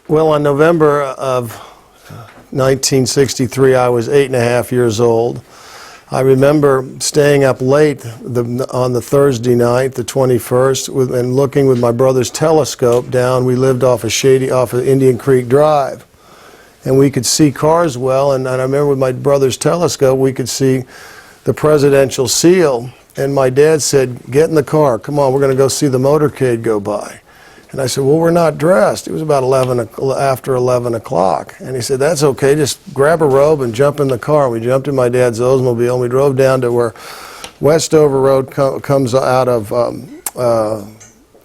Well, on November of 1963, I was 8.5 years old. I remember staying up late on the Thursday night, the 21st, and looking with my brother's telescope down. We lived off of Indian Creek Drive, and we could see cars well. And I remember with my brother's telescope, we could see the presidential seal. And my dad said, "Get in the car. Come on, we're going to go see the motorcade go by." And I said, "Well, we're not dressed." It was about after 11 o'clock. And he said, "That's okay, just grab a robe and jump in the car." We jumped in my dad's Oldsmobile and we drove down to where Westover Road comes out of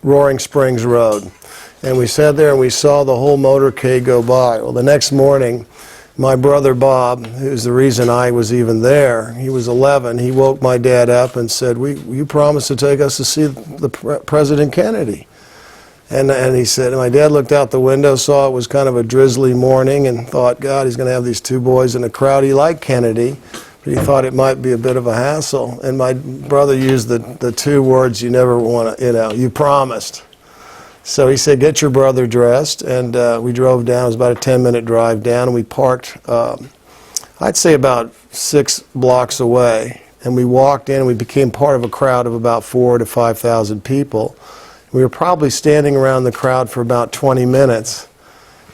Roaring Springs Road. And we sat there and we saw the whole motorcade go by. Well, the next morning, my brother Bob, who's the reason I was even there, he was 11, he woke my dad up and said, "You promised to take us to see the President Kennedy." And he said, and my dad looked out the window, saw it was kind of a drizzly morning, and thought, God, he's going to have these two boys in a crowd. He liked Kennedy, but he thought it might be a bit of a hassle. And my brother used the two words you never want to, you promised. So he said, "Get your brother dressed," and we drove down. It was about a 10-minute drive down, and we parked, I'd say about 6 blocks away, and we walked in, and we became part of a crowd of about 4,000 to 5,000 people. We were probably standing around the crowd for about 20 minutes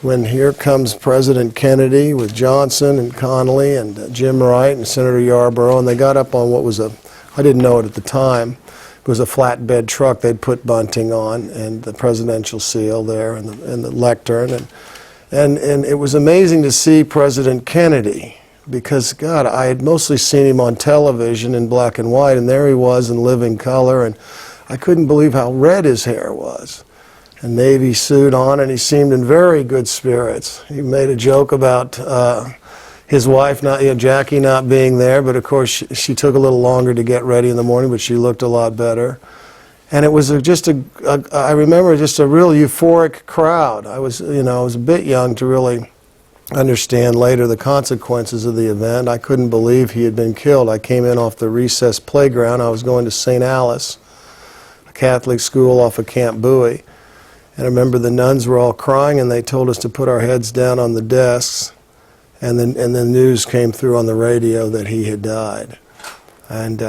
when here comes President Kennedy with Johnson and Connally and Jim Wright and Senator Yarborough, and they got up on what was I didn't know it at the time, it was a flatbed truck they'd put bunting on, and the presidential seal there and the lectern. And it was amazing to see President Kennedy because, God, I had mostly seen him on television in black and white, and there he was in living color, and I couldn't believe how red his hair was. A Navy suit on, and he seemed in very good spirits. He made a joke about his wife, Jackie, not being there, but of course she took a little longer to get ready in the morning, but she looked a lot better. And it was I remember just a real euphoric crowd. I was a bit young to really understand later the consequences of the event. I couldn't believe he had been killed. I came in off the recess playground. I was going to St. Alice, Catholic school off of Camp Bowie. And I remember the nuns were all crying, and they told us to put our heads down on the desks, and the news came through on the radio that he had died. And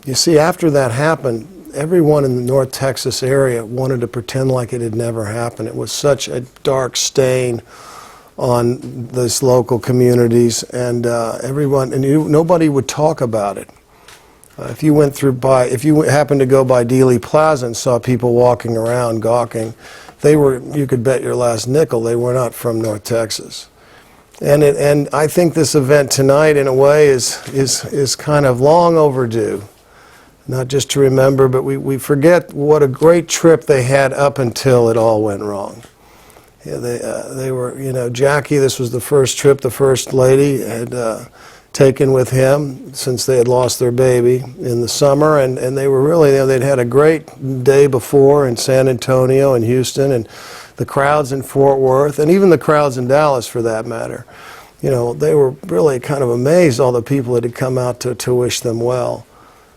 you see, after that happened, everyone in the North Texas area wanted to pretend like it had never happened. It was such a dark stain on these local communities, and nobody would talk about it. If you happened to go by Dealey Plaza and saw people walking around gawking, you could bet your last nickel they were not from North Texas. And I think this event tonight, in a way, is kind of long overdue. Not just to remember, but we forget what a great trip they had up until it all went wrong. Yeah, they were, Jackie, this was the first trip the First Lady had taken with him since they had lost their baby in the summer, and they were really, they'd had a great day before in San Antonio and Houston, and the crowds in Fort Worth, and even the crowds in Dallas for that matter. They were really kind of amazed, all the people that had come out to wish them well.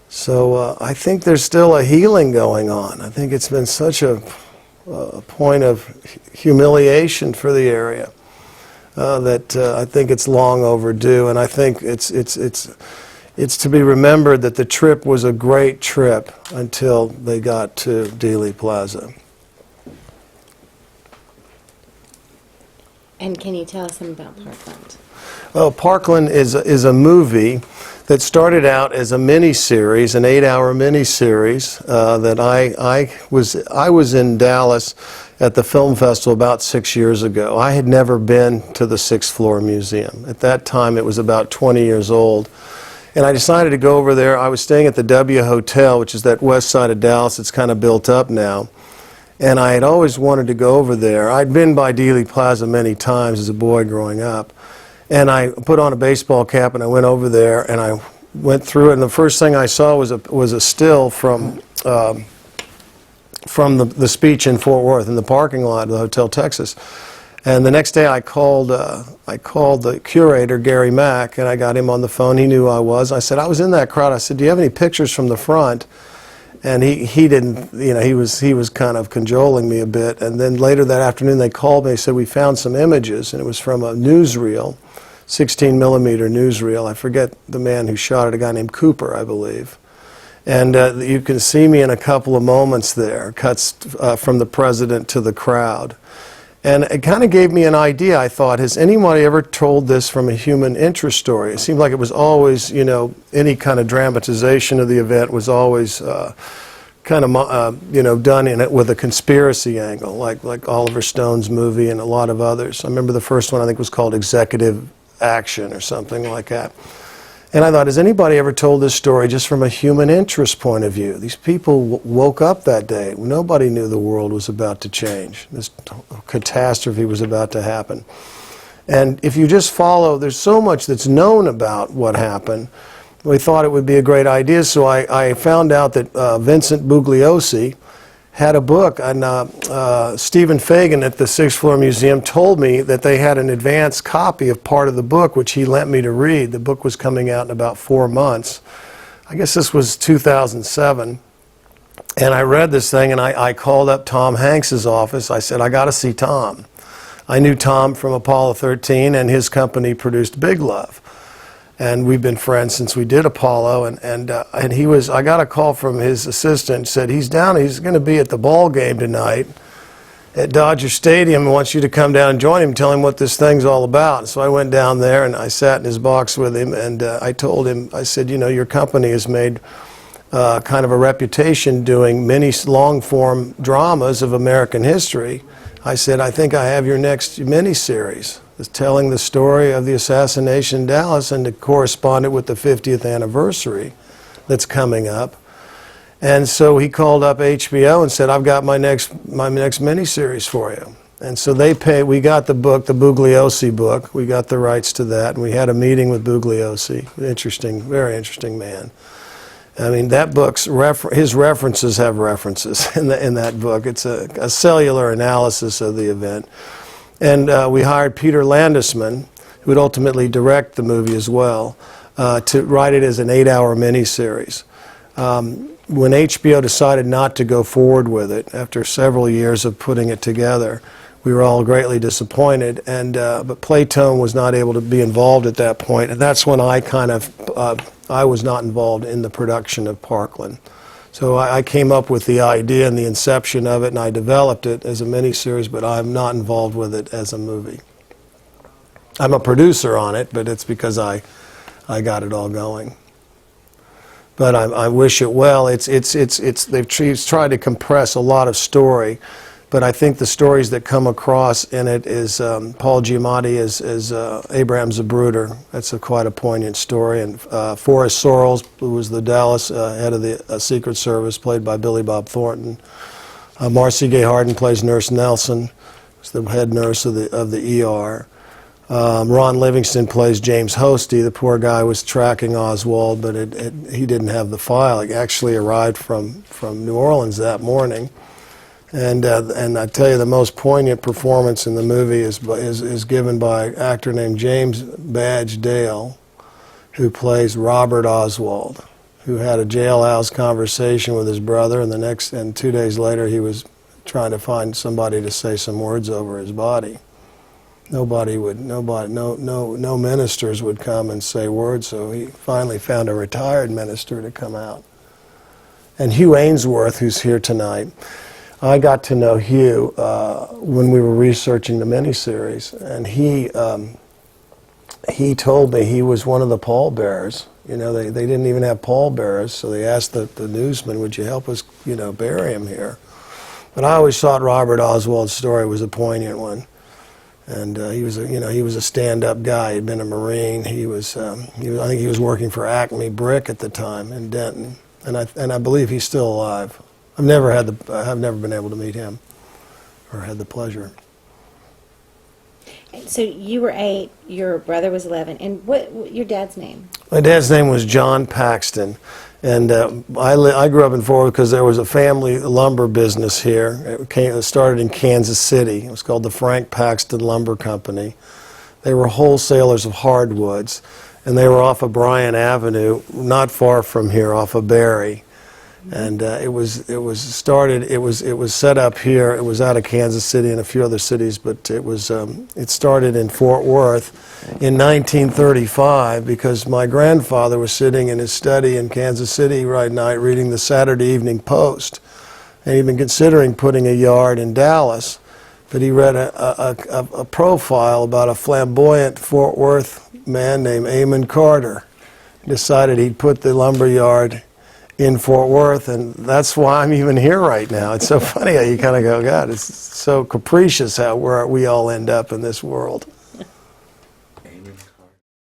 So I think there's still a healing going on. I think it's been such a point of humiliation for the area. That I think it's long overdue, and I think it's to be remembered that the trip was a great trip until they got to Dealey Plaza. And can you tell us something about Parkland? Oh, Parkland is a movie that started out as a mini-series, an 8-hour mini-series that I was in Dallas at the film festival about 6 years ago. I had never been to the 6th floor museum. At that time, it was about 20 years old. And I decided to go over there. I was staying at the W Hotel, which is that west side of Dallas. It's kind of built up now. And I had always wanted to go over there. I'd been by Dealey Plaza many times as a boy growing up. And I put on a baseball cap and I went over there and I went through it. And the first thing I saw was a still from the speech in Fort Worth in the parking lot of the Hotel Texas. And the next day I called the curator, Gary Mack, and I got him on the phone. He knew who I was. I said, I was in that crowd. I said, do you have any pictures from the front? And he didn't, he was kind of cajoling me a bit. And then later that afternoon they called me, they said, we found some images, and it was from a newsreel, 16 millimeter newsreel. I forget the man who shot it, a guy named Cooper, I believe. And you can see me in a couple of moments there, cuts from the president to the crowd. And it kind of gave me an idea. I thought, has anybody ever told this from a human interest story? It seemed like it was always, any kind of dramatization of the event was always kind of, done in it with a conspiracy angle, like Oliver Stone's movie and a lot of others. I remember the first one I think was called Executive Action or something like that. And I thought, has anybody ever told this story just from a human interest point of view? These people woke up that day. Nobody knew the world was about to change. This catastrophe was about to happen. And if you just follow, there's so much that's known about what happened. We thought it would be a great idea, so I found out that Vincent Bugliosi had a book, and Stephen Fagan at the Sixth Floor Museum told me that they had an advance copy of part of the book, which he lent me to read. The book was coming out in about 4 months. I guess this was 2007. And I read this thing, and I called up Tom Hanks's office. I said, I got to see Tom. I knew Tom from Apollo 13, and his company produced Big Love. And we've been friends since we did Apollo, and he was, I got a call from his assistant, said he's going to be at the ball game tonight at Dodger Stadium and wants you to come down and join him and tell him what this thing's all about. So I went down there and I sat in his box with him, and I told him, I said, your company has made kind of a reputation doing many long-form dramas of American history. I said, I think I have your next miniseries. Is telling the story of the assassination in Dallas and to correspond it with the 50th anniversary that's coming up. And so he called up HBO and said, I've got my next miniseries for you. And so we got the book, the Bugliosi book, we got the rights to that, and we had a meeting with Bugliosi, very interesting man. I mean, that book's, his references have references in that book. It's a cellular analysis of the event. And we hired Peter Landesman, who would ultimately direct the movie as well, to write it as an 8-hour miniseries. When HBO decided not to go forward with it, after several years of putting it together, we were all greatly disappointed. But Playtone was not able to be involved at that point, and that's when I I was not involved in the production of Parkland. So I came up with the idea and the inception of it, and I developed it as a miniseries, but I'm not involved with it as a movie. I'm a producer on it, but it's because I got it all going. But I wish it well. They've tried to compress a lot of story, but I think the stories that come across in it is Paul Giamatti as Abraham Zapruder. That's quite a poignant story. And Forrest Sorrells, who was the Dallas head of the Secret Service, played by Billy Bob Thornton. Marcy Gay Harden plays Nurse Nelson, who's the head nurse of the ER. Ron Livingston plays James Hosty. The poor guy was tracking Oswald, but he didn't have the file. It actually arrived from New Orleans that morning. And I tell you, the most poignant performance in the movie is given by an actor named James Badge Dale, who plays Robert Oswald, who had a jailhouse conversation with his brother, and 2 days later he was trying to find somebody to say some words over his body. No ministers would come and say words, so he finally found a retired minister to come out. And Hugh Ainsworth, who's here tonight, I got to know Hugh when we were researching the miniseries, and he told me he was one of the pallbearers. They didn't even have pallbearers, so they asked the newsman, would you help us, bury him here? But I always thought Robert Oswald's story was a poignant one. And he was a stand-up guy. He'd been a Marine. I think he was working for Acme Brick at the time in Denton, and I believe he's still alive. I've never been able to meet him, or had the pleasure. So you were 8, your brother was 11, and what your dad's name? My dad's name was John Paxton, and I grew up in Fort Worth because there was a family lumber business here. It started in Kansas City. It was called the Frank Paxton Lumber Company. They were wholesalers of hardwoods, and they were off of Bryan Avenue, not far from here, off of Berry. And it was set up here. It was out of Kansas City and a few other cities, but it started in Fort Worth in 1935 because my grandfather was sitting in his study in Kansas City right night reading the Saturday Evening Post, and he'd been considering putting a yard in Dallas, but he read a profile about a flamboyant Fort Worth man named Amon Carter. He decided he'd put the lumber yard in Fort Worth, and that's why I'm even here right now. It's so funny how you kind of go, God, it's so capricious how we all end up in this world.